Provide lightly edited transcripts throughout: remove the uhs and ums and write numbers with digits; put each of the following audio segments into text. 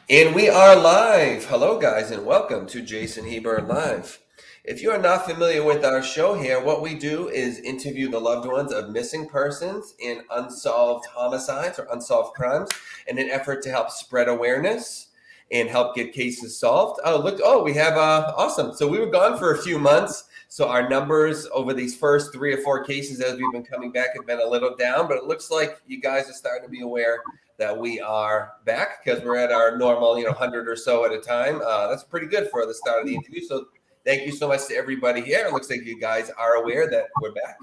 And we are live. Hello, guys, and welcome to Jason Heber Live. If you are not familiar with our show here, what we do is interview the loved ones of missing persons in unsolved homicides or unsolved crimes in an effort to help spread awareness and help get cases solved. Oh, look. Oh, we have awesome. So we were gone for a few months. So our numbers over these first 3 or 4 cases as we've been coming back have been a little down, but it looks like you guys are starting to be aware that we are back because we're at our normal, 100 or so at a time. That's pretty good for the start of the interview. So thank you so much to everybody here. It looks like you guys are aware that we're back.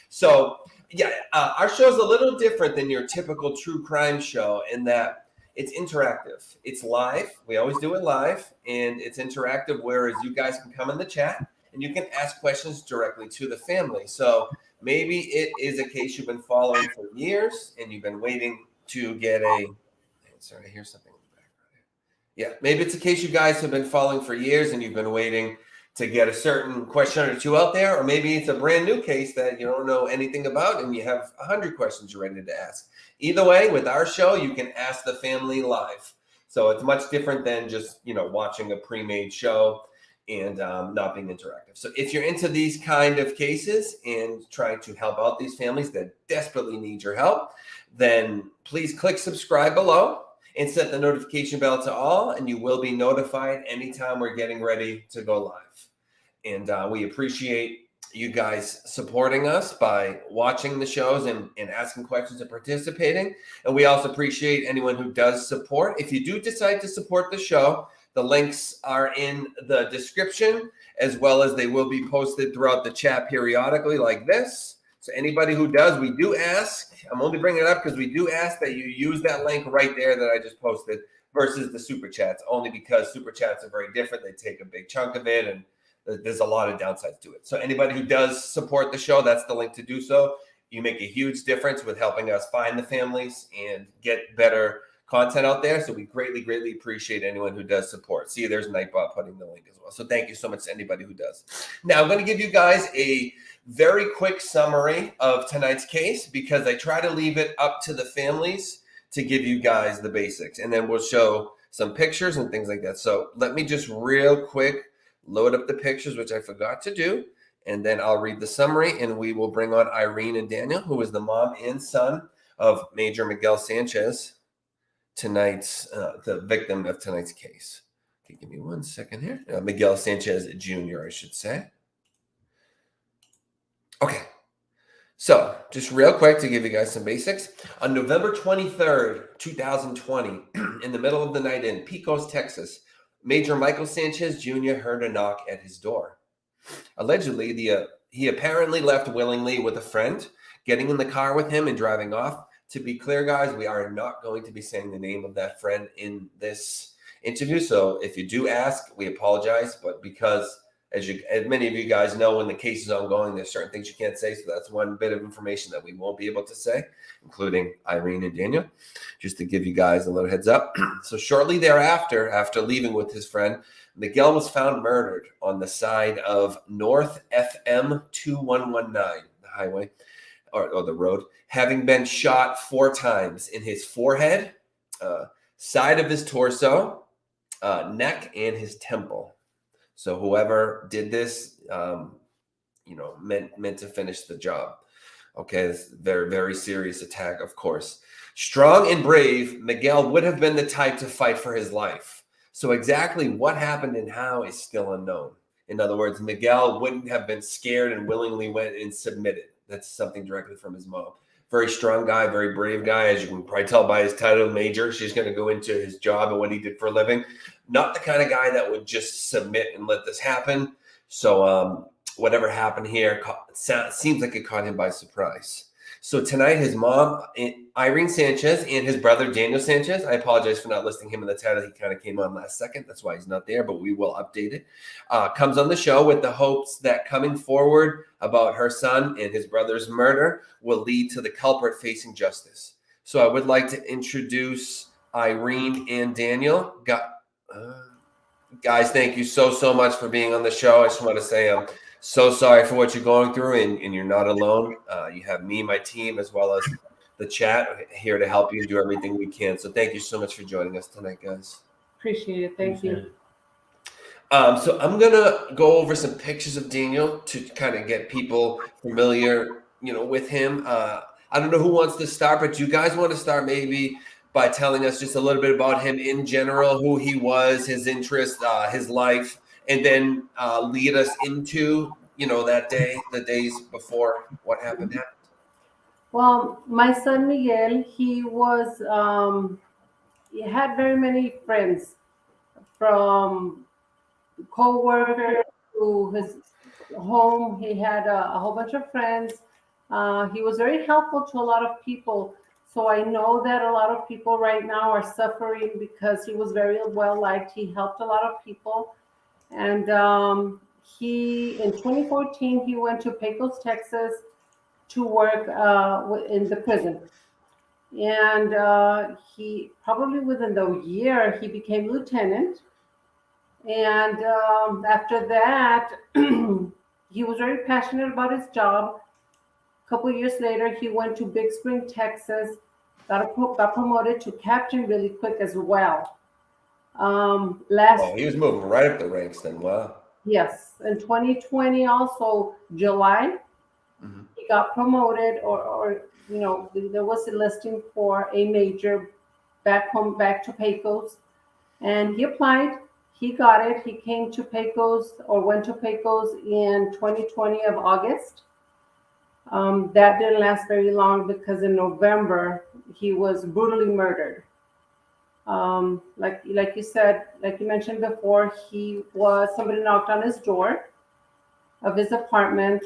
So yeah, our show is a little different than your typical true crime show in that it's interactive. It's live. We always do it live, and it's interactive, whereas you guys can come in the chat and you can ask questions directly to the family. So maybe it is a case you've been following for years and you've been waiting to get sorry, I hear something in the background. Yeah, maybe it's a case you guys have been following for years and you've been waiting to get a certain question or two out there, or maybe it's a brand new case that you don't know anything about and you have 100 questions you're ready to ask. Either way, with our show, you can ask the family live. So it's much different than just, watching a pre-made show and not being interactive. So if you're into these kind of cases and trying to help out these families that desperately need your help, then please click subscribe below and set the notification bell to all, and you will be notified anytime we're getting ready to go live. And we appreciate you guys supporting us by watching the shows and asking questions and participating. And we also appreciate anyone who does support. If you do decide to support the show, the links are in the description, as well as they will be posted throughout the chat periodically like this. So anybody who does, we do ask, I'm only bringing it up because we do ask that you use that link right there that I just posted versus the super chats, only because super chats are very different. They take a big chunk of it and there's a lot of downsides to it. So anybody who does support the show, that's the link to do so. You make a huge difference with helping us find the families and get better content out there. So we greatly, greatly appreciate anyone who does support. See, there's Nightbot putting the link as well. So thank you so much to anybody who does. Now I'm going to give you guys a very quick summary of tonight's case because I try to leave it up to the families to give you guys the basics. And then we'll show some pictures and things like that. So let me just real quick load up the pictures, which I forgot to do. And then I'll read the summary and we will bring on Irene and Daniel, who is the mom and son of Major Miguel Sanchez, the victim of tonight's case. Okay, give me 1 second here. Miguel Sanchez Jr., I should say. Okay, so just real quick to give you guys some basics. On November 23rd, 2020, in the middle of the night in Pecos, Texas, Major Michael Sanchez Jr. heard a knock at his door. Allegedly, he apparently left willingly with a friend, getting in the car with him and driving off. To be clear, guys, we are not going to be saying the name of that friend in this interview. So if you do ask, we apologize. But because, as many of you guys know, when the case is ongoing, there's certain things you can't say. So that's one bit of information that we won't be able to say, including Irene and Daniel, just to give you guys a little heads up. So shortly thereafter, after leaving with his friend, Miguel was found murdered on the side of North FM 2119, the highway, or the road, having been shot 4 times in his forehead, side of his torso, neck, and his temple. So whoever did this, meant to finish the job. Okay, it's a very, very serious attack, of course. Strong and brave, Miguel would have been the type to fight for his life. So exactly what happened and how is still unknown. In other words, Miguel wouldn't have been scared and willingly went and submitted. That's something directly from his mom. Very strong guy, very brave guy. As you can probably tell by his title, Major. She's going to go into his job and what he did for a living. Not the kind of guy that would just submit and let this happen. So whatever happened here seems like it caught him by surprise. So tonight, his mom, Irene Sanchez, and his brother, Daniel Sanchez. I apologize for not listing him in the title. He kind of came on last second. That's why he's not there, but we will update it. Comes on the show with the hopes that coming forward about her son and his brother's murder will lead to the culprit facing justice. So I would like to introduce Irene and Daniel. Guys, thank you so much for being on the show. I just want to say so sorry for what you're going through, and you're not alone. You have me, my team, as well as the chat here to help you do everything we can. So thank you so much for joining us tonight, guys. Appreciate it. Thank you. So I'm gonna go over some pictures of Daniel to kind of get people familiar, with him. I don't know who wants to start, but you guys want to start maybe by telling us just a little bit about him in general, who he was, his interests, his life, and then lead us into, that day, the days before what happened. Well, my son Miguel, he had very many friends, from co-worker to his home. He had a whole bunch of friends. He was very helpful to a lot of people. So I know that a lot of people right now are suffering because he was very well liked. He helped a lot of people. And in 2014, he went to Pecos, Texas to work in the prison. And he probably within the year, he became lieutenant. And after that, he was very passionate about his job. A couple years later, he went to Big Spring, Texas, got promoted to captain really quick as well. He was moving right up the ranks then. Wow. Yes, in 2020, also July, he got promoted, or there was a listing for a major back to Pecos, and he applied. He got it. He came to Pecos, or went to Pecos in 2020 of August. That didn't last very long because in November he was brutally murdered. Like you said, like you mentioned before, somebody knocked on his door of his apartment.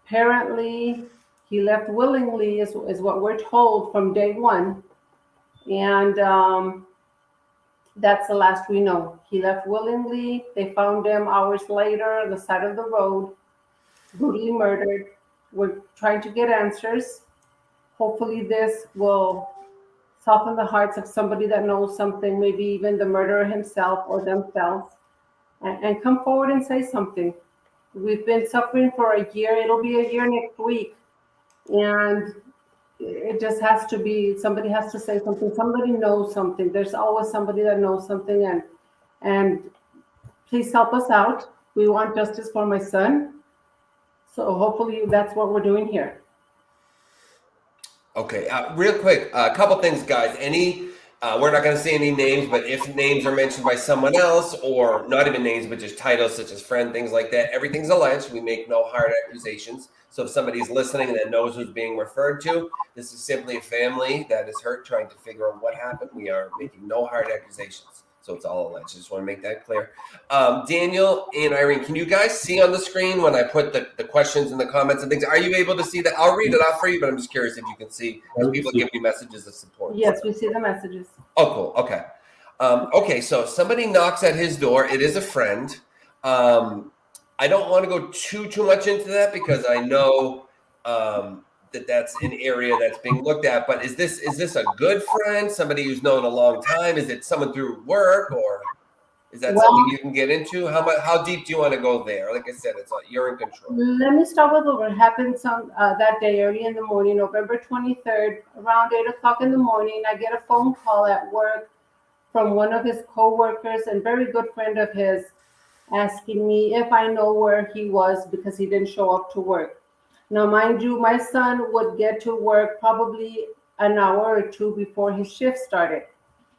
Apparently, he left willingly, is what we're told from day one, and that's the last we know. He left willingly. They found him hours later on the side of the road, brutally murdered. We're trying to get answers. Hopefully, this will soften the hearts of somebody that knows something, maybe even the murderer himself or themselves, and come forward and say something. We've been suffering for a year. It'll be a year next week. And it just has to be, somebody has to say something. Somebody knows something. There's always somebody that knows something. And please help us out. We want justice for my son. So hopefully that's what we're doing here. Okay, real quick, a couple things, guys. We're not going to say any names, but if names are mentioned by someone else, or not even names, but just titles such as friend, things like that, everything's alleged. We make no hard accusations. So if somebody's listening that knows who's being referred to, this is simply a family that is hurt trying to figure out what happened. We are making no hard accusations. So it's all alleged. Just want to make that clear. Daniel and Irene, can you guys see on the screen when I put the questions in the comments and things? Are you able to see that? I'll read it out for you, but I'm just curious if you can see, because people give me messages of support. Yes, we see the messages. Oh, cool. Okay. Okay, so somebody knocks at his door. It is a friend. I don't want to go too much into that because I know that's an area that's being looked at. But is this a good friend, somebody who's known a long time? Is it someone through work, or is that something you can get into? How deep do you want to go there? Like I said, you're in control. Let me start with what happened that day, early in the morning, November 23rd, around 8 o'clock in the morning. I get a phone call at work from one of his co-workers and very good friend of his, asking me if I know where he was because he didn't show up to work. Now, mind you, my son would get to work probably an hour or two before his shift started.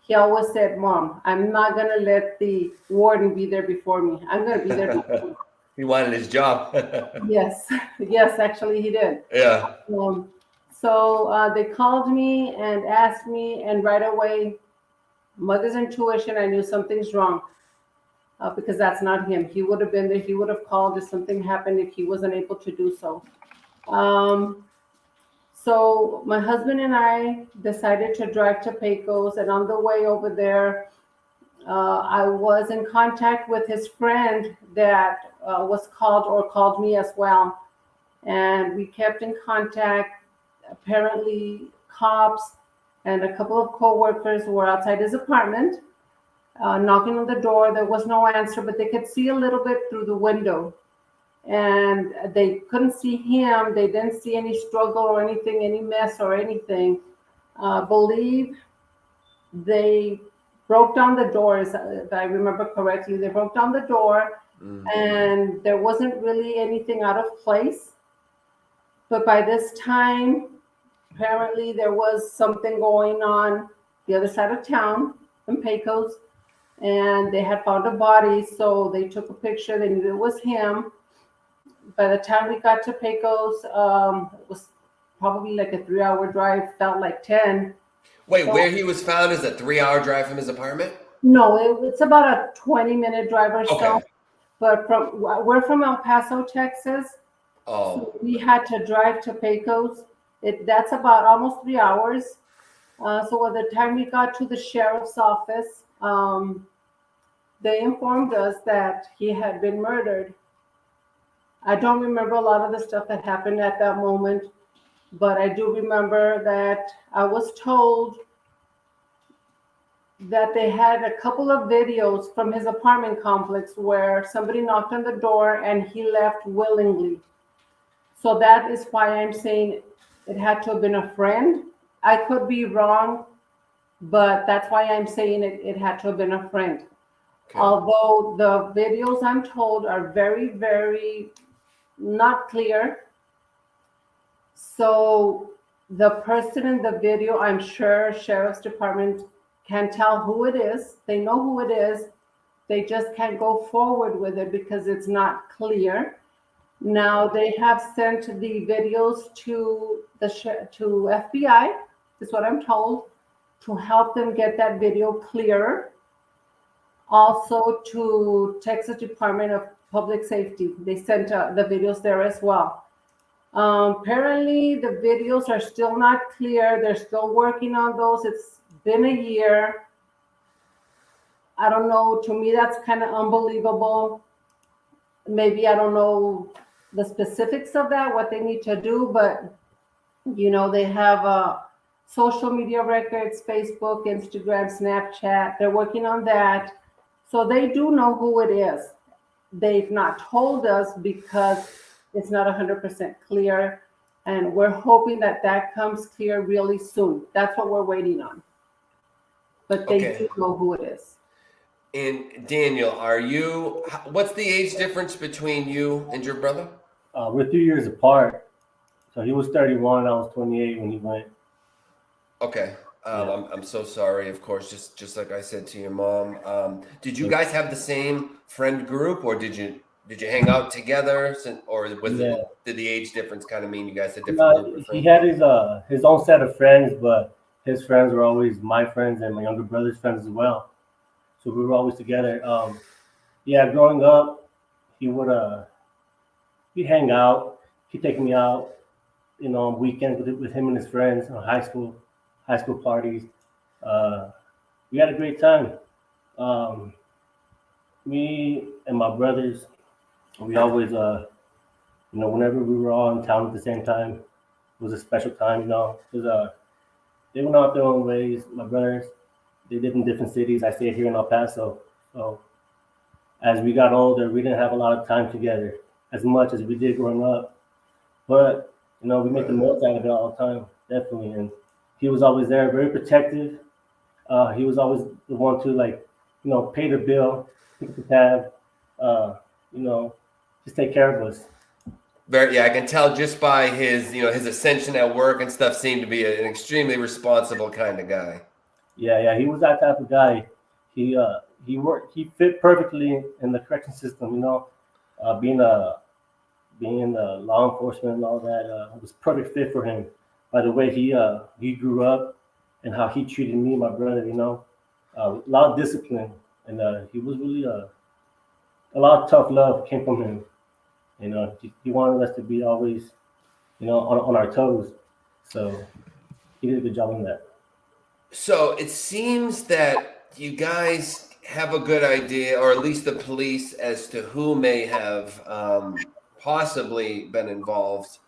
He always said, "Mom, I'm not going to let the warden be there before me. I'm going to be there before me." He wanted his job. Yes, actually he did. Yeah. So they called me and asked me, and right away, mother's intuition, I knew something's wrong. Because that's not him. He would have been there. He would have called if something happened, if he wasn't able to do so. So my husband and I decided to drive to Pecos, and on the way over there, I was in contact with his friend that was called me as well. And we kept in contact. Apparently, cops and a couple of co-workers were outside his apartment. Knocking on the door. There was no answer, but they could see a little bit through the window, and they couldn't see him. They didn't see any struggle or anything, any mess or anything. Believe they broke down the doors, if I remember correctly. They broke down the door, and there wasn't really anything out of place. But by this time, apparently there was something going on the other side of town in Pecos, and they had found a body, so they took a picture. They knew it was him. By the time we got to Pecos, it was probably like a 3-hour drive, felt like 10. Wait, So, where he was found is a 3-hour drive from his apartment? no, it's about a 20-minute drive or so. Okay. But we're from El Paso, Texas. Oh, So we had to drive to Pecos. That's about almost 3 hours. So by the time we got to the sheriff's office, they informed us that he had been murdered. I don't remember a lot of the stuff that happened at that moment, but I do remember that I was told that they had a couple of videos from his apartment complex where somebody knocked on the door and he left willingly. So that is why I'm saying it had to have been a friend. I could be wrong, but that's why I'm saying it had to have been a friend. okay. Although the videos, I'm told, are very, very not clear. So the person in the video, I'm sure sheriff's department can tell who it is. They know who it is. They just can't go forward with it because it's not clear. Now they have sent the videos to to FBI, is what I'm told, to help them get that video clearer. Also to Texas Department of Public Safety. They sent the videos there as well. Apparently the videos are still not clear. They're still working on those. It's been a year. I don't know. To me, that's kind of unbelievable. Maybe I don't know the specifics of that, what they need to do, but they have social media records, Facebook, Instagram, Snapchat. They're working on that. So they do know who it is. They've not told us because it's not 100% clear. And we're hoping that that comes clear really soon. That's what we're waiting on. But they Okay. do know who it is. And Daniel, what's the age difference between you and your brother? We're 3 years apart. So he was 31, I was 28 when he went. Okay. Yeah. I'm so sorry, of course, just like I said to your mom. Did you guys have the same friend group, or did you hang out together, or did the age difference kind of mean you guys had different group of He friends? had his own set of friends, but his friends were always my friends and my younger brother's friends as well. So we were always together. Growing up, he would he'd hang out. He'd take me out, on weekends with him and his friends on high school parties. We had a great time. Me and my brothers, we always, whenever we were all in town at the same time, it was a special time, because they went out their own ways. My brothers, they lived in different cities. I stayed here in El Paso. So as we got older, we didn't have a lot of time together as much as we did growing up. But, we make the most out of it all the time, definitely. And he was always there, very protective. He was always the one to pay the bill, pick the tab, just take care of us. I can tell just by his ascension at work and stuff. Seemed to be an extremely responsible kind of guy. Yeah, he was that type of guy. He fit perfectly in the correction system. Being law enforcement and all that, it was perfect fit for him. By the way he grew up and how he treated me and my brother, a lot of discipline, and he was really a lot of tough love came from him. He wanted us to be always, on our toes. So he did a good job on that. So it seems that you guys have a good idea, or at least the police, as to who may have possibly been involved.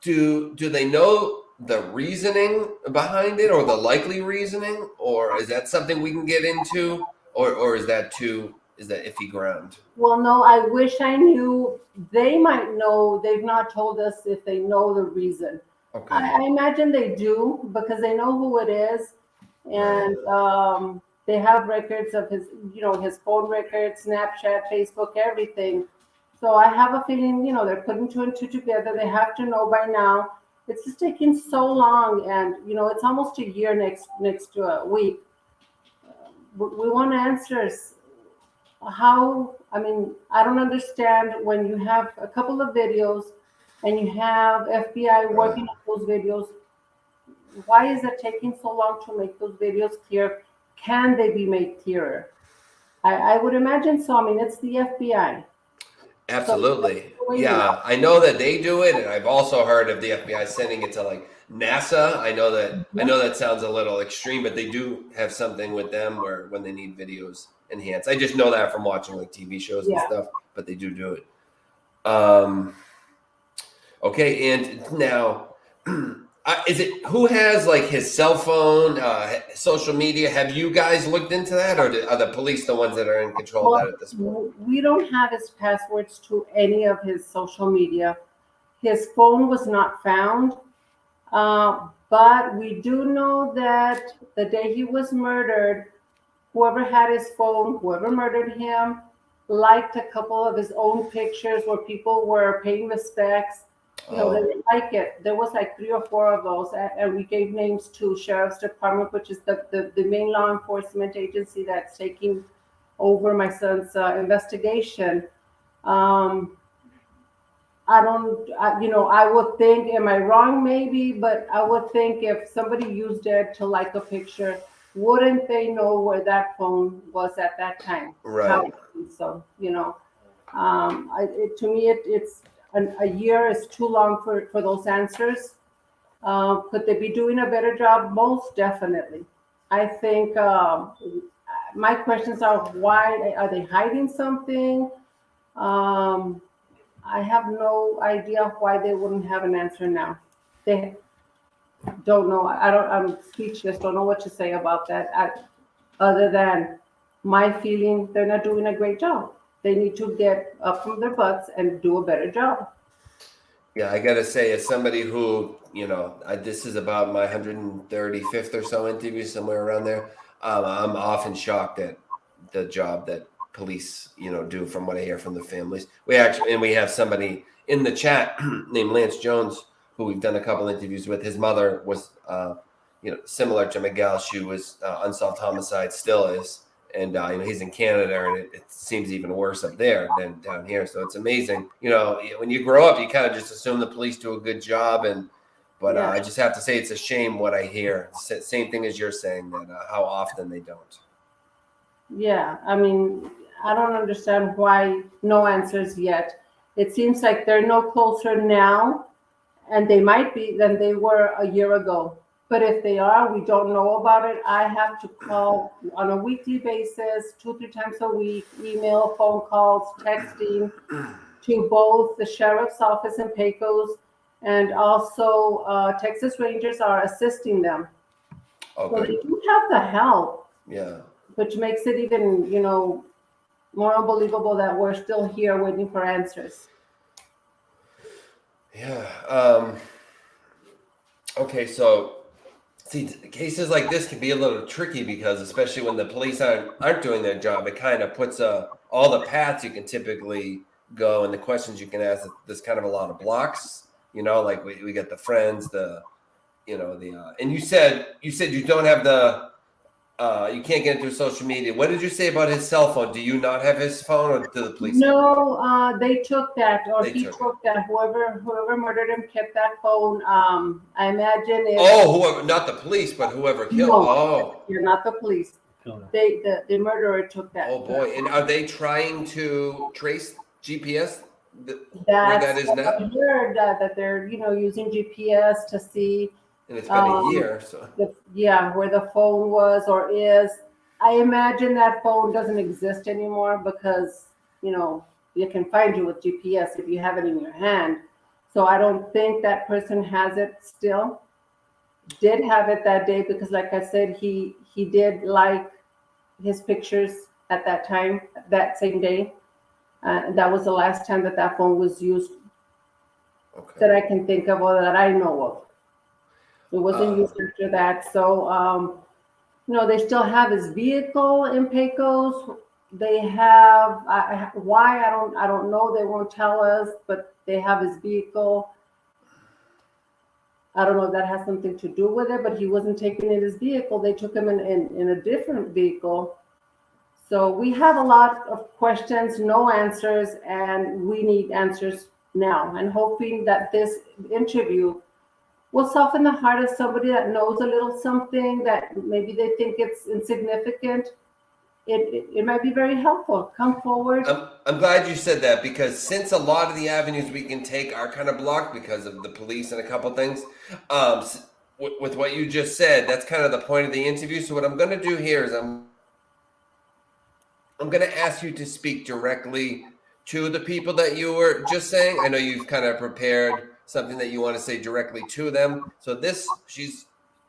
Do they know the reasoning behind it, or the likely reasoning, or is that something we can get into, or is that iffy ground? Well, no, I wish I knew. They might know. They've not told us if they know the reason. Okay. I imagine they do because they know who it is. And they have records of his, his phone records, Snapchat, Facebook, everything. So I have a feeling, they're putting two and two together. They have to know by now. It's just taking so long, and it's almost a year next week. We want answers. How? I mean, I don't understand when you have a couple of videos and you have FBI working on those videos. Why is it taking so long to make those videos clear? Can they be made clearer? I would imagine so. I mean, it's the FBI. Absolutely. Yeah, I know that they do it, and I've also heard of the FBI sending it to like NASA. I know that sounds a little extreme, but they do have something with them where when they need videos enhanced. I just know that from watching like TV shows and stuff, but they do it. Okay, and now is it who has like his cell phone, social media? Have you guys looked into that, or are the police the ones that are in control of that at this point? We don't have his passwords to any of his social media. His phone was not found, but we do know that the day he was murdered, whoever had his phone, whoever murdered him, liked a couple of his own pictures where people were paying respects. They didn't like it. There was like 3 or 4 of those, and we gave names to Sheriff's Department, which is the main law enforcement agency that's taking over my son's investigation. I would think, am I wrong? Maybe, but I would think if somebody used it to like a picture, wouldn't they know where that phone was at that time? Right. So, to me, it's a year is too long for those answers. Could they be doing a better job? Most definitely. I think my questions are, why are they hiding something? I have no idea why they wouldn't have an answer now. They don't know. I'm speechless. Don't know what to say about that. Other than my feeling, they're not doing a great job. They need to get up from their butts and do a better job. Yeah, I gotta say, as somebody who, this is about my 135th or so interview, somewhere around there. I'm often shocked at the job that police, do from what I hear from the families. We have somebody in the chat named Lance Jones, who we've done a couple interviews with. His mother was, similar to Miguel. She was unsolved homicide, still is. And he's in Canada, and it seems even worse up there than down here. So it's amazing. When you grow up, you kind of just assume the police do a good job, but I just have to say it's a shame what I hear. Same thing as you're saying, that how often they don't. Yeah, I mean, I don't understand why no answers yet. It seems like they're no closer now, and they might be, than they were a year ago. But if they are, we don't know about it. I have to call on a weekly basis, 2-3 times a week, email, phone calls, texting to both the sheriff's office in Pecos, and also Texas Rangers are assisting them. Okay. So they do have the help. Yeah. Which makes it even, more unbelievable that we're still here waiting for answers. Yeah. Okay, so see, cases like this can be a little tricky because, especially when the police aren't doing their job, it kind of puts all the paths you can typically go and the questions you can ask. There's kind of a lot of blocks, like we got the friends, and you said you don't have you can't get into social media. What did you say about his cell phone? Do you not have his phone, or do the police? No, they took that, or he took that. Whoever murdered him kept that phone. I imagine it. Whoever, not the police, but whoever killed. No, you're not the police. The murderer took that. Oh boy! And are they trying to trace GPS? Where That's that is now. I heard that they're using GPS to see. And it's been a year, so where the phone was or is. I imagine that phone doesn't exist anymore because you can find you with GPS if you have it in your hand. So I don't think that person has it still. Did have it that day because, like I said, he did like his pictures at that time, that same day. That was the last time that phone was used that I can think of or that I know of. It wasn't used after that. So, They still have his vehicle in Pecos. They have why I don't know. They won't tell us, but they have his vehicle. I don't know if that has something to do with it, but he wasn't taken in his vehicle. They took him in a different vehicle. So we have a lot of questions, no answers, and we need answers now. And hoping that this interview will soften the heart of somebody that knows a little something that maybe they think it's insignificant. It might be very helpful. Come forward. I'm glad you said that, because since a lot of the avenues we can take are kind of blocked because of the police and a couple things, with what you just said, that's kind of the point of the interview. So what I'm going to do here is I'm going to ask you to speak directly to the people that you were just saying. I know you've kind of prepared something that you want to say directly to them. So she's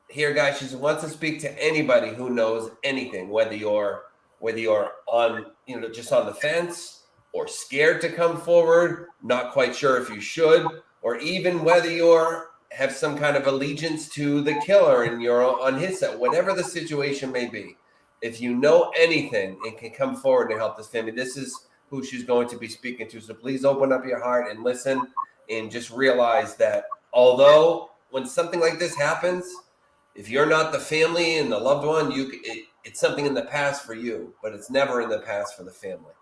here, guys. She wants to speak to anybody who knows anything, whether you're on, just on the fence, or scared to come forward, not quite sure if you should, or even whether have some kind of allegiance to the killer and you're on his side, whatever the situation may be. If you know anything and can come forward to help this family, this is who she's going to be speaking to. So please open up your heart and listen, and just realize that although when something like this happens, if you're not the family and the loved one, it's something in the past for you, but it's never in the past for the family.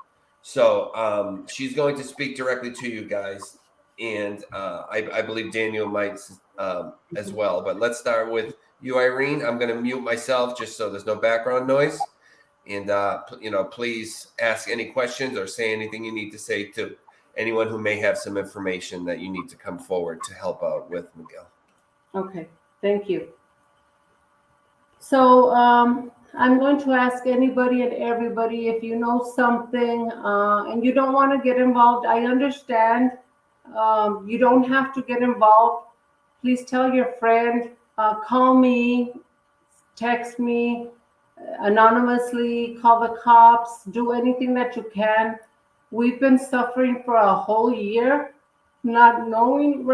So she's going to speak directly to you guys, and I believe Daniel might as well. But let's start with you, Irene. I'm going to mute myself just so there's no background noise. And, please ask any questions or say anything you need to say to anyone who may have some information that you need to come forward to help out with Miguel. Okay, thank you. So I'm going to ask anybody and everybody, if you know something and you don't want to get involved, I understand. You don't have to get involved. Please tell your friend, call me, text me anonymously, call the cops, do anything that you can. We've been suffering for a whole year, not knowing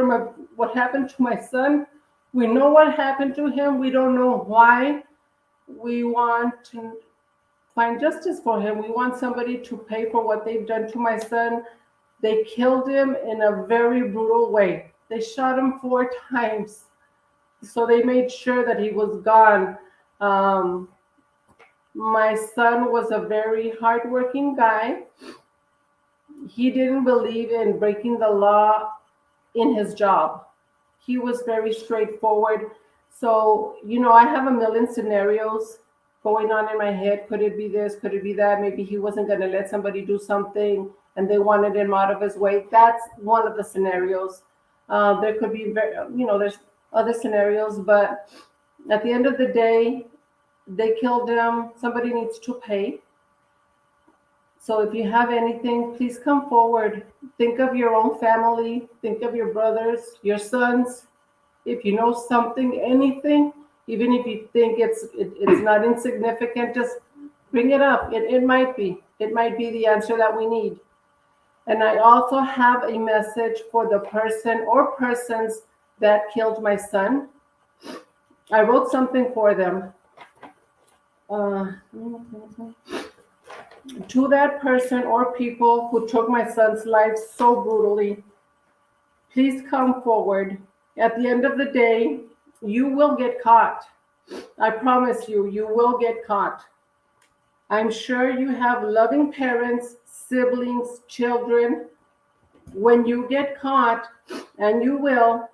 what happened to my son. We know what happened to him. We don't know why. We want to find justice for him. We want somebody to pay for what they've done to my son. They killed him in a very brutal way. They shot him 4 times. So they made sure that he was gone. My son was a very hardworking guy. He didn't believe in breaking the law in his job. He was very straightforward. So, I have a million scenarios going on in my head. Could it be this? Could it be that? Maybe he wasn't going to let somebody do something and they wanted him out of his way. That's one of the scenarios. There could be, there's other scenarios, but at the end of the day, they killed him. Somebody needs to pay. So if you have anything, please come forward. Think of your own family. Think of your brothers, your sons. If you know something, anything, even if you think it's not insignificant, just bring it up. It might be. It might be the answer that we need. And I also have a message for the person or persons that killed my son. I wrote something for them. To that person or people who took my son's life so brutally, please come forward. At the end of the day, you will get caught. I promise you, you will get caught. I'm sure you have loving parents, siblings, children. When you get caught, and you will,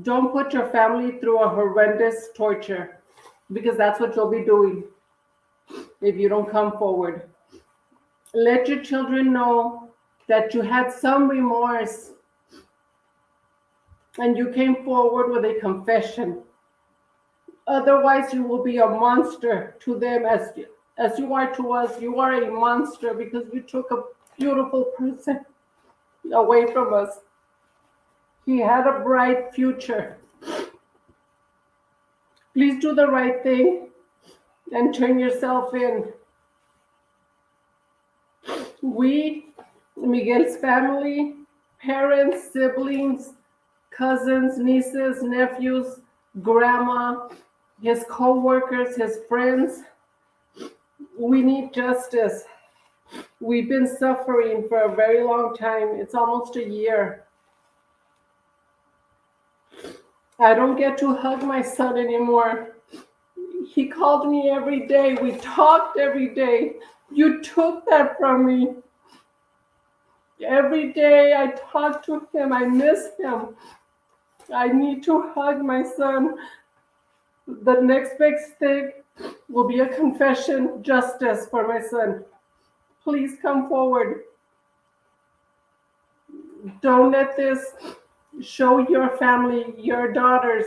don't put your family through a horrendous torture, because that's what you'll be doing if you don't come forward. Let your children know that you had some remorse and you came forward with a confession. Otherwise, you will be a monster to them as you are to us. You are a monster because you took a beautiful person away from us. He had a bright future. Please do the right thing and turn yourself in. We, Miguel's family, parents, siblings, cousins, nieces, nephews, grandma, his co-workers, his friends. We need justice. We've been suffering for a very long time. It's almost a year. I don't get to hug my son anymore. He called me every day. We talked every day. You took that from me. Every day I talk to him. I miss him. I need to hug my son. The next big thing will be a confession, justice for my son. Please come forward. Don't let this show your family, your daughters,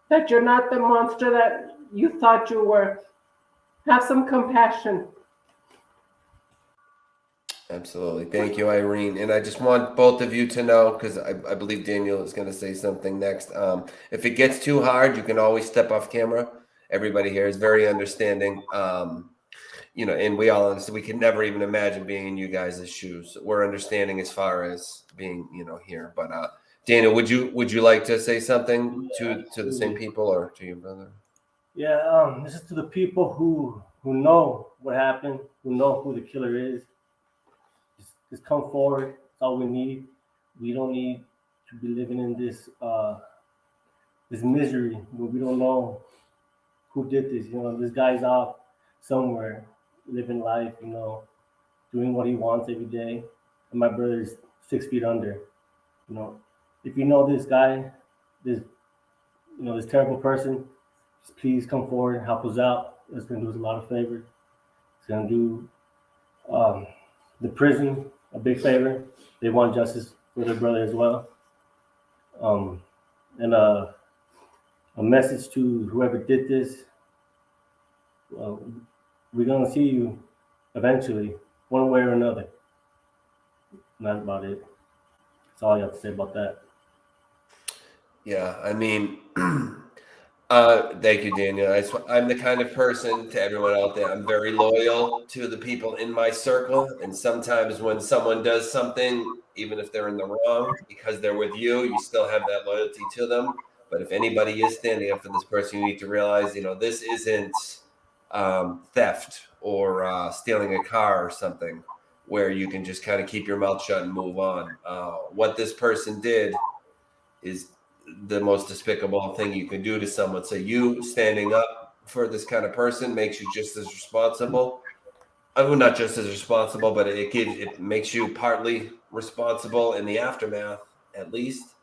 that you're not the monster that you thought you were. Have some compassion. Absolutely. Thank you, Irene. And I just want both of you to know, because I believe Daniel is going to say something next. If it gets too hard, you can always step off camera. Everybody here is very understanding. And we all understand. We can never even imagine being in you guys' shoes. We're understanding as far as being, here. But Daniel, would you like to say something to the same people or to your brother? Yeah, this is to the people who know what happened, who know who the killer is. Just come forward. That's all we need. We don't need to be living in this this misery where we don't know who did this. This guy's off somewhere, living life, doing what he wants every day. And my brother's 6 feet under. If you know this guy, this terrible person, just please come forward and help us out. It's gonna do us a lot of favors. It's gonna do the prison a big favor. They want justice for their brother as well. And a message to whoever did this. We're gonna see you eventually, one way or another. And that's about it. That's all I have to say about that. Yeah, I mean, thank you, Daniel. I'm the kind of person, to everyone out there, I'm very loyal to the people in my circle. And sometimes when someone does something, even if they're in the wrong, because they're with you, you still have that loyalty to them. But if anybody is standing up for this person, you need to realize, this isn't theft or stealing a car or something where you can just kind of keep your mouth shut and move on. What this person did is the most despicable thing you can do to someone. So you standing up for this kind of person makes you just as responsible. Well, not just as responsible, but it makes you partly responsible in the aftermath, at least.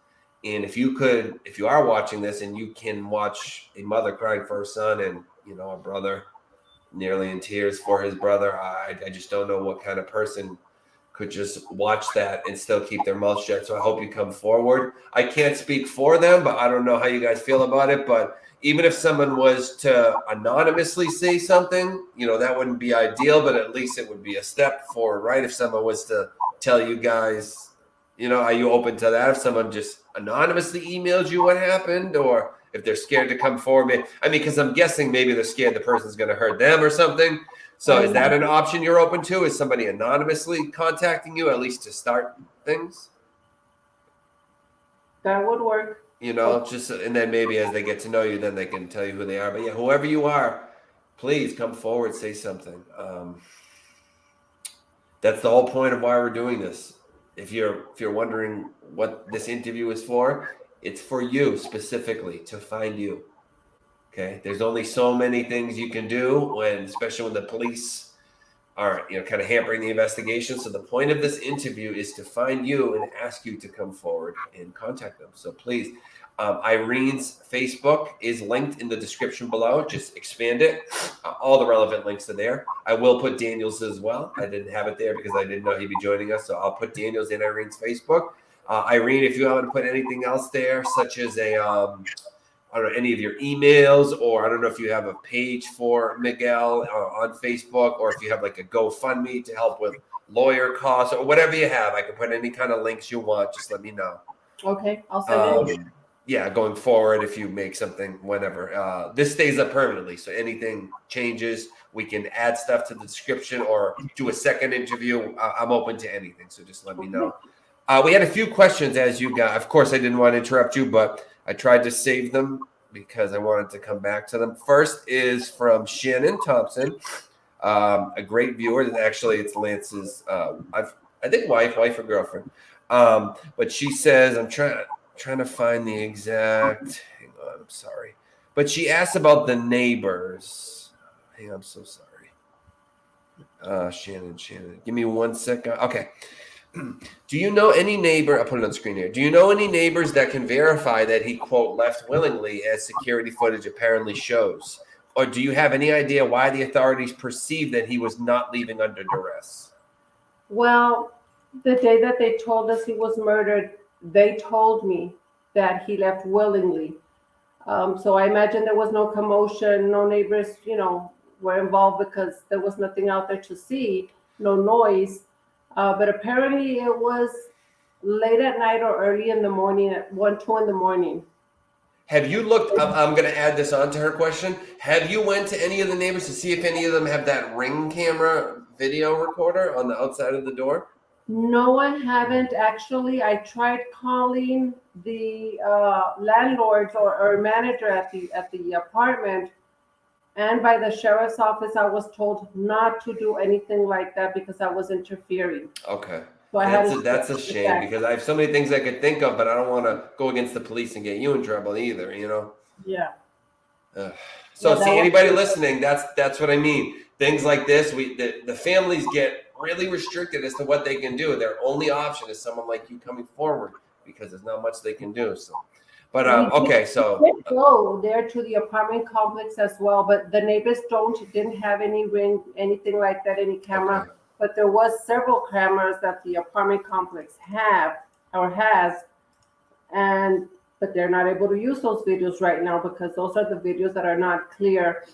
And if you are watching this and you can watch a mother crying for her son and a brother nearly in tears for his brother, I just don't know what kind of person could just watch that and still keep their mouth shut. So I hope you come forward. I can't speak for them, but I don't know how you guys feel about it. But even if someone was to anonymously say something, that wouldn't be ideal, but at least it would be a step forward, right? If someone was to tell you guys, are you open to that? If someone just anonymously emailed you what happened, or if they're scared to come forward, because I'm guessing maybe they're scared the person's going to hurt them or something. So is that an option you're open to? Is somebody anonymously contacting you, at least to start things? That would work. And then maybe as they get to know you, then they can tell you who they are. But yeah, whoever you are, please come forward, say something. That's the whole point of why we're doing this. If you're wondering what this interview is for, it's for you specifically, to find you. Okay, there's only so many things you can do especially when the police are, kind of hampering the investigation. So the point of this interview is to find you and ask you to come forward and contact them. So please, Irene's Facebook is linked in the description below. Just expand it. All the relevant links are there. I will put Daniel's as well. I didn't have it there because I didn't know he'd be joining us. So I'll put Daniel's and Irene's Facebook. Irene, if you want to put anything else there, such as I don't know, any of your emails, or I don't know if you have a page for Miguel on Facebook, or if you have like a GoFundMe to help with lawyer costs or whatever you have. I can put any kind of links you want. Just let me know. Okay, I'll send it. Yeah, going forward, if you make something, whenever. This stays up permanently, so anything changes, we can add stuff to the description or do a second interview. I'm open to anything, so just let me know. We had a few questions as you got. Of course, I didn't want to interrupt you, but I tried to save them because I wanted to come back to them. First is from Shannon Thompson, a great viewer. Actually, it's Lance's, I think wife or girlfriend. But she says, I'm trying to find the exact. Hang on, I'm sorry. But she asked about the neighbors. Hang on, I'm so sorry. Shannon, give me 1 second. Okay. Do you know any neighbor? I'll put it on the screen here. Do you know any neighbors that can verify that he, quote, left willingly, as security footage apparently shows? Or do you have any idea why the authorities perceived that he was not leaving under duress? Well, the day that they told us he was murdered, they told me that he left willingly. So I imagine there was no commotion, no neighbors, were involved because there was nothing out there to see, no noise. But apparently it was late at night or early in the morning, at 1, 2 in the morning. Have you looked? I'm going to add this on to her question. Have you went to any of the neighbors to see if any of them have that Ring camera video recorder on the outside of the door? No, I haven't actually. I tried calling the landlords or manager at the apartment, and by the sheriff's office, I was told not to do anything like that because I was interfering. Okay. So That's a shame because I have so many things I could think of, but I don't want to go against the police and get you in trouble either, Yeah. So see, anybody listening, that's what I mean. Things like this, the families get really restricted as to what they can do. Their only option is someone like you coming forward because there's not much they can do. So, but okay, so we did go there to the apartment complex as well, but the neighbors didn't have any ring, anything like that, any camera. Okay. But there was several cameras that the apartment complex has, but they're not able to use those videos right now because those are the videos that are not clear.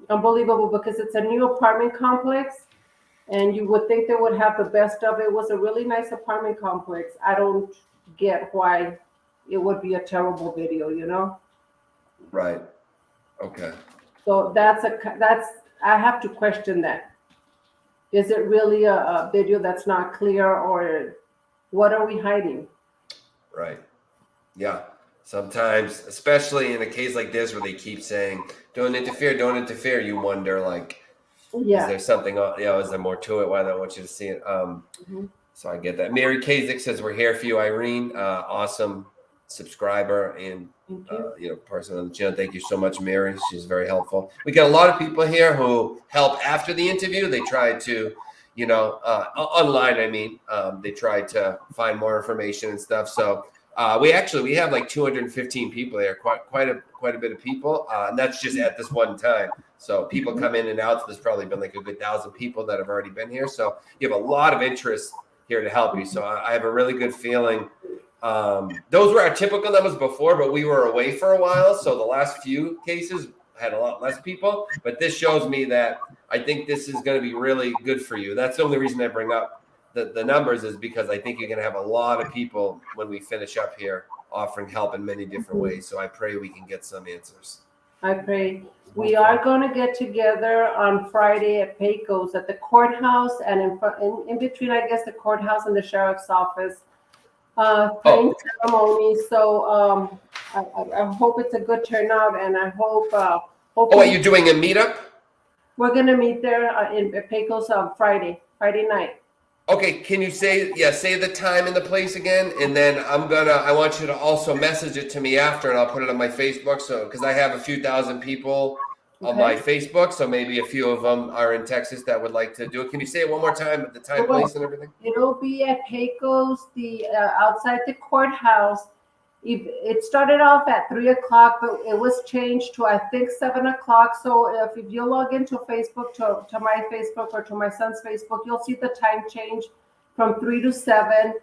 Unbelievable, because it's a new apartment complex, and you would think they would have the best of it. It was a really nice apartment complex. I don't get why it would be a terrible video, Right. Okay. So I have to question that. Is it really a video that's not clear, or what are we hiding? Right. Yeah. Sometimes, especially in a case like this where they keep saying, don't interfere, you wonder, is there something, is there more to it? Why don't want you to see it? So I get that. Mary Kazik says, we're here for you, Irene. Awesome subscriber and, person on the channel. Thank you so much, Mary. She's very helpful. We got a lot of people here who help after the interview. They try to, online, they try to find more information and stuff. So we have like 215 people there, quite a bit of people. And that's just at this one time. So people come in and out. So there's probably been like a good 1,000 people that have already been here. So you have a lot of interest here to help you. So I have a really good feeling. Those were our typical numbers before, but we were away for a while. So the last few cases had a lot less people, but this shows me that I think this is going to be really good for you. That's the only reason I bring up the numbers, is because I think you're going to have a lot of people when we finish up here offering help in many different ways. So I pray we can get some answers. I pray. We are going to get together on Friday at Pecos at the courthouse, and in between, I guess, the courthouse and the sheriff's office. Praying ceremony. So I hope it's a good turnout, and I hope. Are you doing a meetup? We're gonna meet there in Pecos on Friday night. Okay, can you say the time and the place again, and then I want you to also message it to me after, and I'll put it on my Facebook. So because I have a few thousand people on my Facebook, so maybe a few of them are in Texas that would like to do it. Can you say it one more time, the time, place, and everything? It'll be at Pecos, the outside the courthouse. It started off at 3:00, but it was changed to, I think, 7:00. So if you log into Facebook, to my Facebook or to my son's Facebook, you'll see the time change from 3 to 7.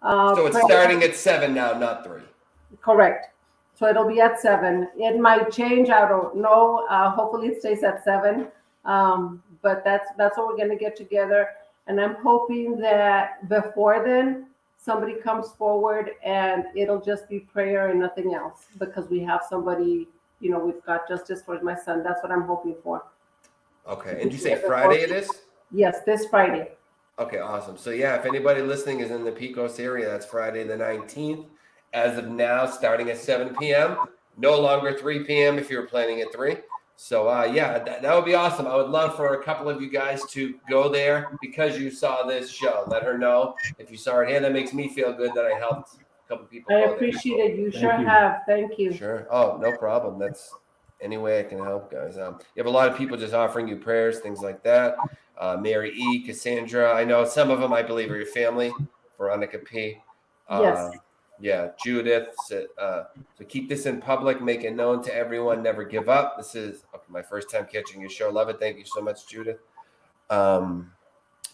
So it's starting at 7 now, not 3. Correct. So it'll be at 7. It might change. I don't know. Hopefully it stays at 7. But that's what we're going to get together. And I'm hoping that before then, somebody comes forward and it'll just be prayer and nothing else, because we have somebody, we've got justice for my son. That's what I'm hoping for. Okay. And you say Friday it is? Yes, this Friday. Okay, awesome. So yeah, if anybody listening is in the Pecos area, that's Friday the 19th. As of now, starting at 7 p.m. no longer 3 p.m. if you were planning at 3. So, yeah, that would be awesome. I would love for a couple of you guys to go there because you saw this show. Let her know if you saw it here. That makes me feel good that I helped a couple people I go there. appreciate it. You Thank sure you. have. Thank you. Sure. Oh, no problem. That's any way I can help, guys. You have a lot of people just offering you prayers, things like that. Mary E, Cassandra. I know some of them, I believe, are your family. Veronica P. Yes. Yeah, Judith. So keep this in public. Make it known to everyone. Never give up. This is my first time catching your show. Love it. Thank you so much, Judith.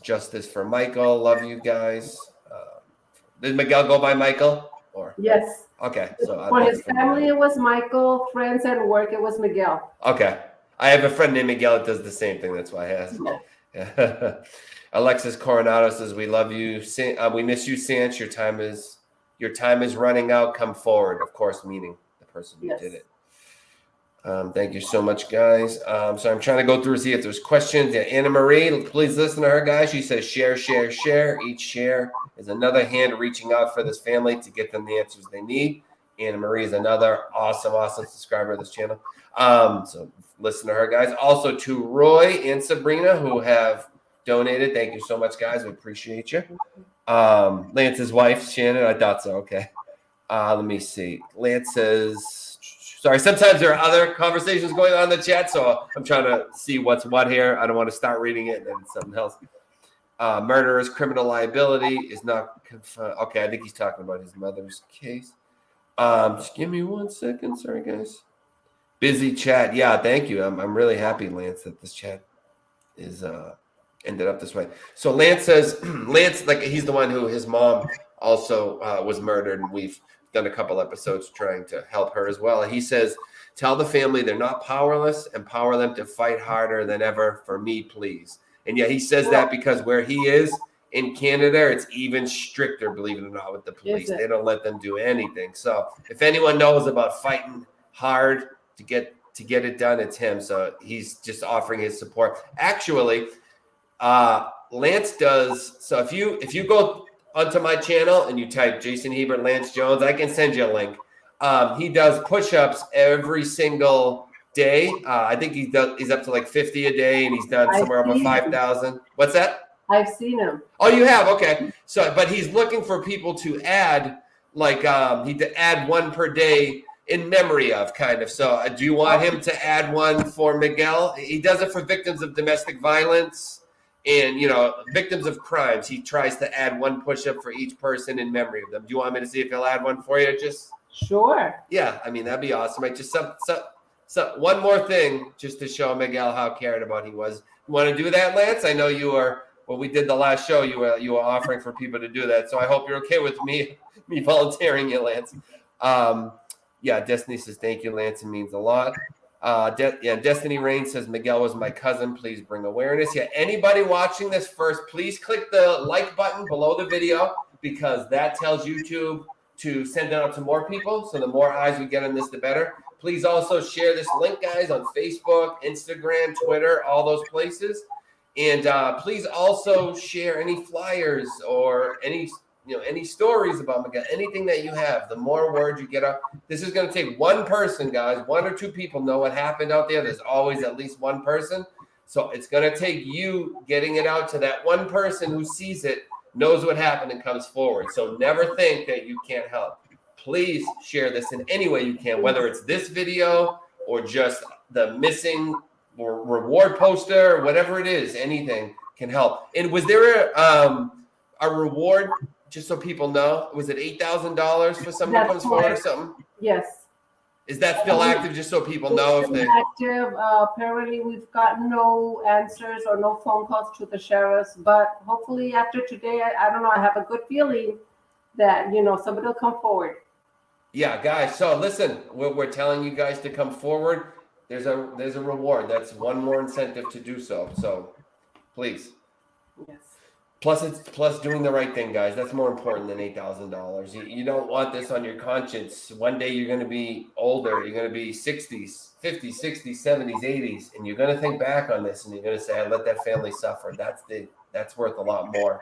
Justice for Michael. Love you guys. Did Miguel go by Michael? Or Yes. okay. So For his family, it was Michael. Friends and work, it was Miguel. Okay. I have a friend named Miguel that does the same thing. That's why I asked. Yeah. Alexis Coronado says, "We love you. We miss you, Sanch. Your time is running out. Come forward." Of course, meaning the person who did it. Thank you so much, guys. So I'm trying to go through and see if there's questions. Yeah, Anna Marie, please listen to her, guys. She says, share, share, share. Each share is another hand reaching out for this family to get them the answers they need. Anna Marie is another awesome subscriber of this channel. So listen to her, guys. Also to Roy and Sabrina, who have donated. Thank you so much, guys. We appreciate you. Lance's wife, Shannon. I thought so. Okay. Let me see. Lance says, sorry, sometimes there are other conversations going on in the chat, so I'm trying to see what's what here. I don't want to start reading it and then something else. Murderer's criminal liability is not confirmed. Okay, I think he's talking about his mother's case. Just give me 1 second. Sorry, guys. Busy chat. Yeah, thank you. I'm really happy, Lance, that this chat is ended up this way. So Lance says, Lance, like he's the one who his mom also was murdered, and we've done a couple episodes trying to help her as well. He says, tell the family they're not powerless, empower them to fight harder than ever for me, please. And yeah, he says that because where he is in Canada, it's even stricter, believe it or not, with the police. They don't let them do anything. So if anyone knows about fighting hard to get it done, it's him. So he's just offering his support. Actually, Lance does. So if you go onto my channel and you type Jason Hebert, Lance Jones, I can send you a link. He does push-ups every single day. I think he's up to like 50 a day, and he's done somewhere over 5,000. What's that? I've seen him. Oh, you have? Okay. So, but he's looking for people to add, like add one per day in memory of, kind of. So do you want him to add one for Miguel? He does it for victims of domestic violence and, victims of crimes. He tries to add one push-up for each person in memory of them. Do you want me to see if he'll add one for you? Just sure. Yeah, I mean, that'd be awesome. Right? Just some one more thing just to show Miguel how cared about he was. You want to do that, Lance? I know you are. When we did the last show, you were offering for people to do that. So I hope you're okay with me volunteering you, Lance. Yeah, Destiny says, thank you, Lance. It means a lot. Destiny Rain says, Miguel was my cousin. Please bring awareness. Yeah, anybody watching this first, please click the like button below the video, because that tells YouTube to send it out to more people. So the more eyes we get on this, the better. Please also share this link, guys, on Facebook, Instagram, Twitter, all those places. And please also share any flyers or any stories about Miguel, anything that you have. The more words you get up, this is going to take one person, guys. 1 or 2 people know what happened out there. There's always at least one person. So it's going to take you getting it out to that one person who sees it, knows what happened, and comes forward. So never think that you can't help. Please share this in any way you can, whether it's this video or just the missing or reward poster, whatever it is, anything can help. And was there a reward, just so people know? Was it $8,000 for someone who comes forward or something? Yes. Is that still active, just so people know? If they active. Apparently, we've got no answers or no phone calls to the sheriffs, but hopefully after today, I don't know, I have a good feeling that, somebody will come forward. Yeah, guys. So listen, we're telling you guys to come forward. There's a reward. That's one more incentive to do so. So please. Yes. Plus doing the right thing, guys. That's more important than $8,000. You don't want this on your conscience. One day you're going to be older. You're going to be 60s, 50s, 60s, 70s, 80s, and you're going to think back on this and you're going to say, I let that family suffer. That's worth a lot more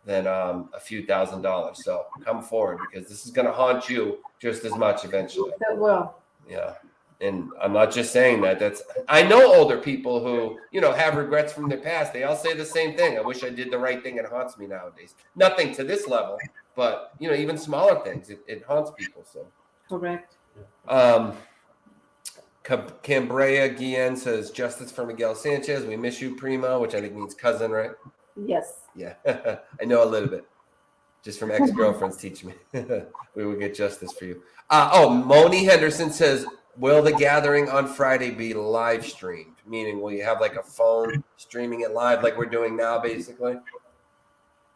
than a few $1,000s. So come forward, because this is going to haunt you just as much eventually. That will. Yeah. And I'm not just saying that. I know older people who, have regrets from their past. They all say the same thing. I wish I did the right thing. It haunts me nowadays. Nothing to this level, but even smaller things. It haunts people. So Correct. Cambrea Guillen says, "Justice for Miguel Sanchez. We miss you, primo," which I think means cousin, right? Yes. Yeah. I know a little bit. Just from ex-girlfriends teaching me. We will get justice for you. Moni Henderson says, "Will the gathering on Friday be live streamed?" Meaning, will you have like a phone streaming it live like we're doing now, basically?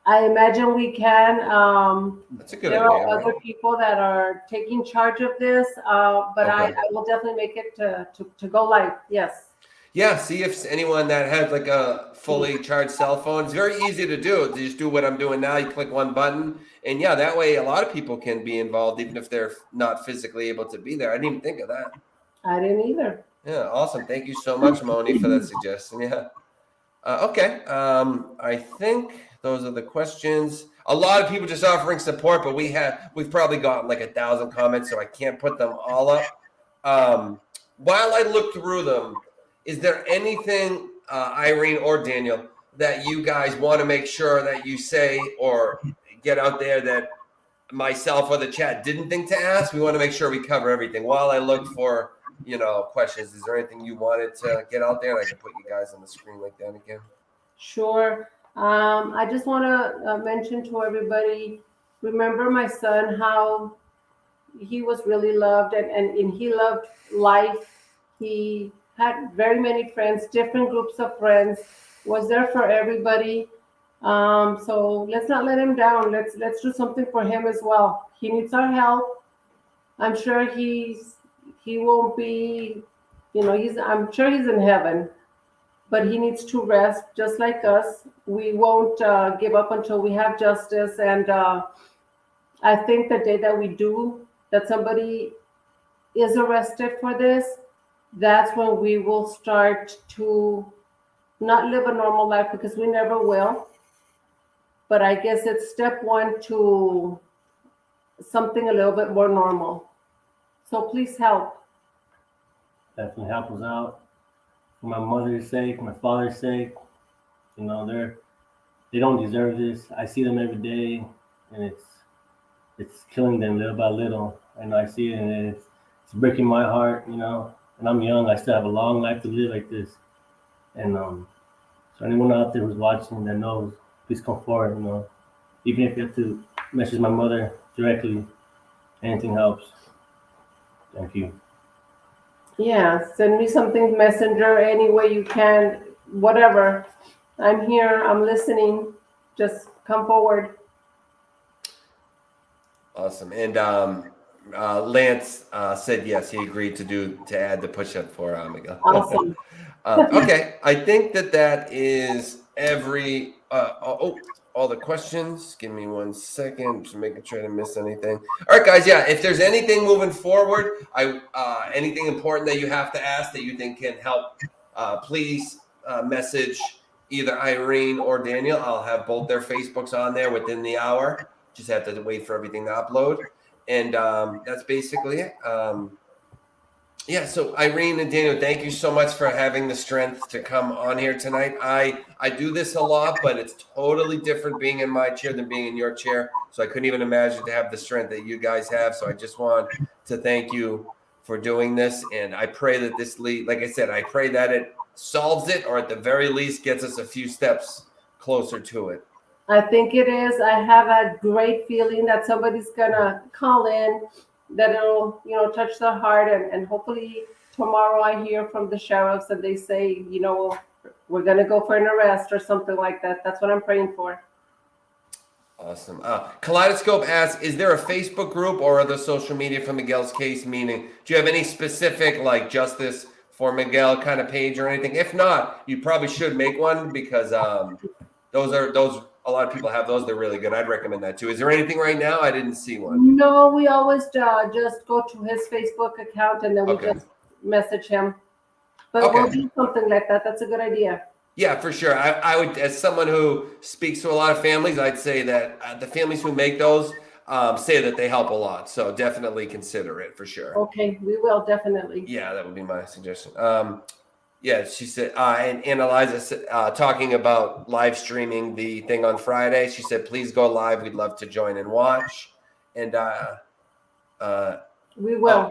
I imagine we can. That's a good There idea. are other people that are taking charge of this, but Okay. I will definitely make it to go live. Yes. Yeah, see if anyone that has like a fully charged cell phone. It's very easy to do. You just do what I'm doing now. You click one button, and yeah, that way a lot of people can be involved, even if they're not physically able to be there. I didn't even think of that. I didn't either. Yeah, awesome. Thank you so much, Moni, for that suggestion. Yeah. Okay. I think those are the questions. A lot of people just offering support, but we've probably gotten like 1,000 comments, so I can't put them all up. While I look through them, is there anything, Irene or Daniel, that you guys want to make sure that you say or get out there that myself or the chat didn't think to ask? We want to make sure we cover everything. While I look for questions, is there anything you wanted to get out there, and I can put you guys on the screen like that again? Sure. I just want to mention to everybody, remember my son, how he was really loved and he loved life. He had very many friends, different groups of friends, was there for everybody. So let's not let him down. Let's do something for him as well. He needs our help. I'm sure he won't be, I'm sure he's in heaven, but he needs to rest just like us. We won't give up until we have justice. And I think the day that we do, that somebody is arrested for this, that's when we will start to not live a normal life, because we never will. But I guess it's step one to something a little bit more normal. So please help. Definitely help us out. For my mother's sake, my father's sake. They don't deserve this. I see them every day, and it's killing them little by little. And I see it, and it's breaking my heart. And I'm young. I still have a long life to live like this. And so anyone out there who's watching that knows, please come forward. Even if you have to message my mother directly, anything helps. Thank you. Yeah, send me something, messenger, any way you can, whatever. I'm here, I'm listening. Just come forward. Awesome. And Lance said yes, he agreed to add the push-up for Miguel. Awesome. Okay, I think that is all the questions. Give me 1 second, just making sure I didn't miss anything. All right, guys. Yeah, if there's anything moving forward, anything important that you have to ask that you think can help, please message either Irene or Daniel. I'll have both their Facebooks on there within the hour. Just have to wait for everything to upload, and that's basically it. Yeah, so Irene and Daniel, thank you so much for having the strength to come on here tonight. I do this a lot, but it's totally different being in my chair than being in your chair. So I couldn't even imagine to have the strength that you guys have. So I just want to thank you for doing this. And I pray that this like I said, I pray that it solves it, or at the very least gets us a few steps closer to it. I think it is. I have a great feeling that somebody's gonna call in, that it'll, touch their heart, and hopefully tomorrow I hear from the sheriffs and they say, we're gonna go for an arrest or something like that. That's what I'm praying for. Awesome. Kaleidoscope asks, is there a Facebook group or other social media for Miguel's case? Meaning, do you have any specific like Justice for Miguel kind of page or anything? If not, you probably should make one, because those a lot of people have those. They're really good. I'd recommend that too. Is there anything right now? I didn't see one. No, we always just go to his Facebook account and then we just message him. But we'll do something like that. That's a good idea. Yeah, for sure. I would, as someone who speaks to a lot of families, I'd say that the families who make those, say that they help a lot. So definitely consider it for sure. Okay, we will definitely. Yeah, that would be my suggestion. Yeah, she said, and Eliza said, talking about live streaming the thing on Friday. She said, please go live. We'd love to join and watch. And We will.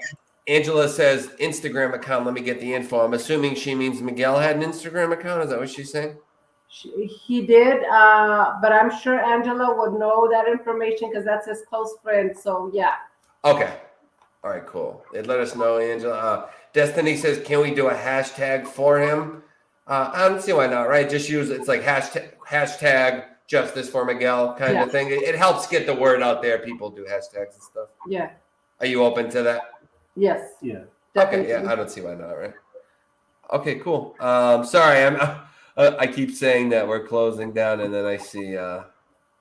Angela says, Instagram account. Let me get the info. I'm assuming she means Miguel had an Instagram account. Is that what she's saying? He did, but I'm sure Angela would know that information because that's his close friend. So yeah. Okay. All right, cool. Let us know, Angela. Destiny says, can we do a hashtag for him? I don't see why not, right? Just use, it's like hashtag justice for Miguel kind of thing. It helps get the word out there. People do hashtags and stuff. Yeah. Are you open to that? Yes. Yeah. Definitely. Okay, yeah, I don't see why not, right? Okay, cool. Sorry, I keep saying that we're closing down, and then I see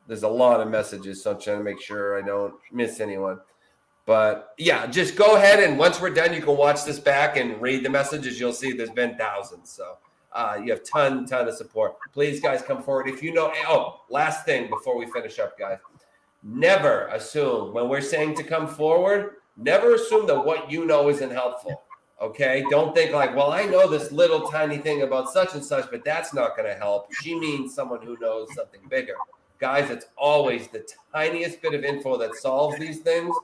there's a lot of messages, so I'm trying to make sure I don't miss anyone. But yeah, just go ahead, and once we're done, you can watch this back and read the messages. You'll see there's been thousands, so you have ton of support. Please, guys, come forward. If you know, last thing before we finish up, guys, never assume when we're saying to come forward, never assume that what you know isn't helpful. Okay, don't think like, well, I know this little tiny thing about such and such, but that's not going to help. She means someone who knows something bigger. Guys, it's always the tiniest bit of info that solves these things.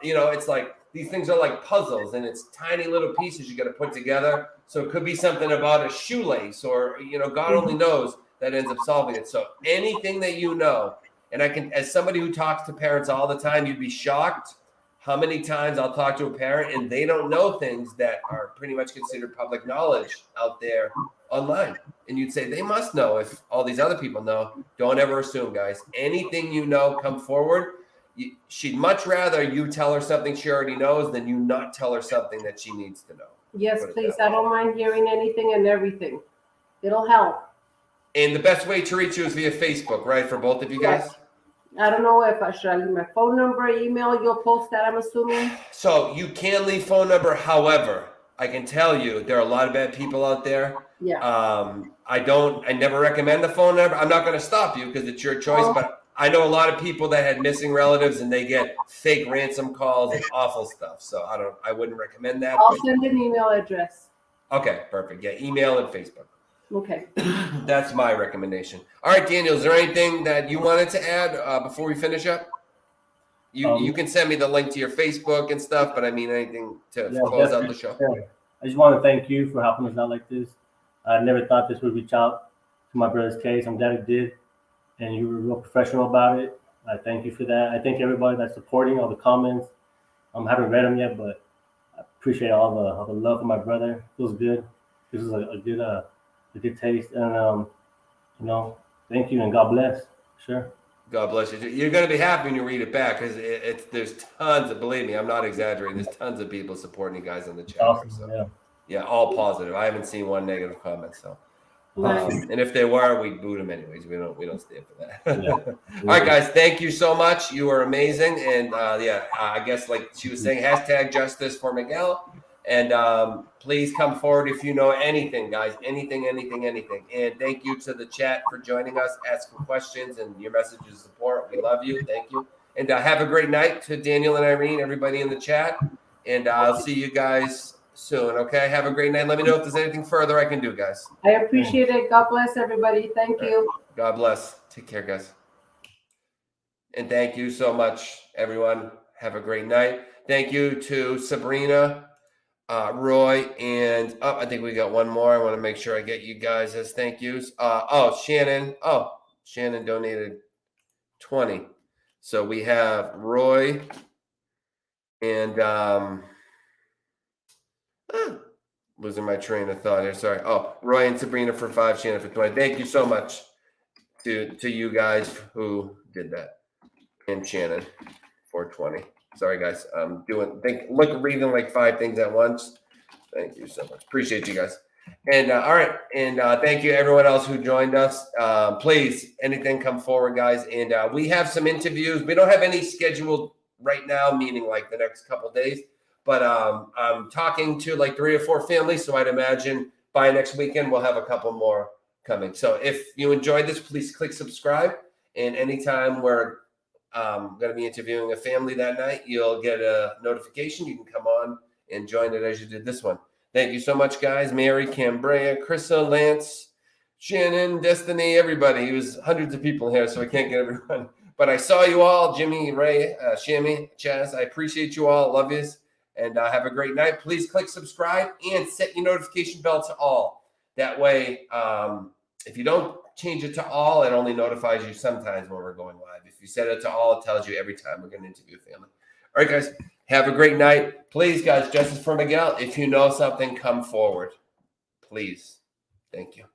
It's like these things are like puzzles, and it's tiny little pieces you got to put together. So it could be something about a shoelace, or God only knows, that ends up solving it. So anything that you know, and I can, as somebody who talks to parents all the time, you'd be shocked how many times I'll talk to a parent and they don't know things that are pretty much considered public knowledge out there online. And you'd say they must know if all these other people know. Don't ever assume, guys. Anything you know, come forward. She'd much rather you tell her something she already knows than you not tell her something that she needs to know. Yes, please. I don't mind hearing anything and everything. It'll help. And the best way to reach you is via Facebook, right? For both of you guys? Yes. I don't know if I should leave my phone number, email. You'll post that, I'm assuming. So you can leave phone number. However, I can tell you there are a lot of bad people out there. Yeah. I never recommend the phone number. I'm not going to stop you because it's your choice, but I know a lot of people that had missing relatives and they get fake ransom calls and awful stuff. So I wouldn't recommend that. I'll send an email address. Okay, perfect. Yeah, email and Facebook. Okay. That's my recommendation. All right, Daniel, is there anything that you wanted to add before we finish up? You can send me the link to your Facebook and stuff, but I mean anything to close out the show. Yeah. I just want to thank you for helping us out like this. I never thought this would reach out to my brother's case. I'm glad it did, and you were real professional about it. I thank you for that. I thank everybody that's supporting, all the comments. I haven't read them yet, but I appreciate all the love for my brother. It feels good. This is a good taste, and thank you, and God bless. Sure. God bless you. You're going to be happy when you read it back because there's tons of, believe me, I'm not exaggerating. There's tons of people supporting you guys in the chat. Awesome. So, yeah, all positive. I haven't seen one negative comment. So, Nice. and if they were, we boot them anyways. We don't stand for that. Yeah. All right, guys. Thank you so much. You are amazing. And I guess like she was saying, hashtag justice for Miguel. And please come forward if you know anything, guys. Anything. And thank you to the chat for joining us, asking questions, and your messages of support. We love you. Thank you. And have a great night to Daniel and Irene, everybody in the chat. And I'll see you guys soon, okay? Have a great night. Let me know if there's anything further I can do, guys. I appreciate it. God bless everybody. Thank you. God bless. Take care, guys. And thank you so much, everyone. Have a great night. Thank you to Sabrina, Roy, and I think we got one more. I want to make sure I get you guys as thank yous. Shannon. Shannon donated 20. So we have Roy and losing my train of thought here. Sorry. Roy and Sabrina for 5, Shannon for 20. Thank you so much to you guys who did that. And Shannon for 20. Sorry, guys. I'm reading like 5 things at once. Thank you so much. Appreciate you guys. And all right. And thank you everyone else who joined us. Please, anything, come forward, guys. And we have some interviews. We don't have any scheduled right now, meaning like the next couple days. But I'm talking to like 3 or 4 families. So I'd imagine by next weekend, we'll have a couple more coming. So if you enjoyed this, please click subscribe. And anytime we're I'm going to be interviewing a family that night. You'll get a notification. You can come on and join it as you did this one. Thank you so much, guys. Mary, Cambria, Krista, Lance, Shannon, Destiny, everybody. It was hundreds of people here, so I can't get everyone. But I saw you all, Jimmy, Ray, Shammy, Chaz. I appreciate you all. Love yous. And have a great night. Please click subscribe and set your notification bell to all. That way, if you don't change it to all, it only notifies you sometimes when we're going live. If you set it to all, it tells you every time we're going to interview a family. All right, guys, have a great night. Please, guys, justice for Miguel. If you know something, come forward. Please. Thank you.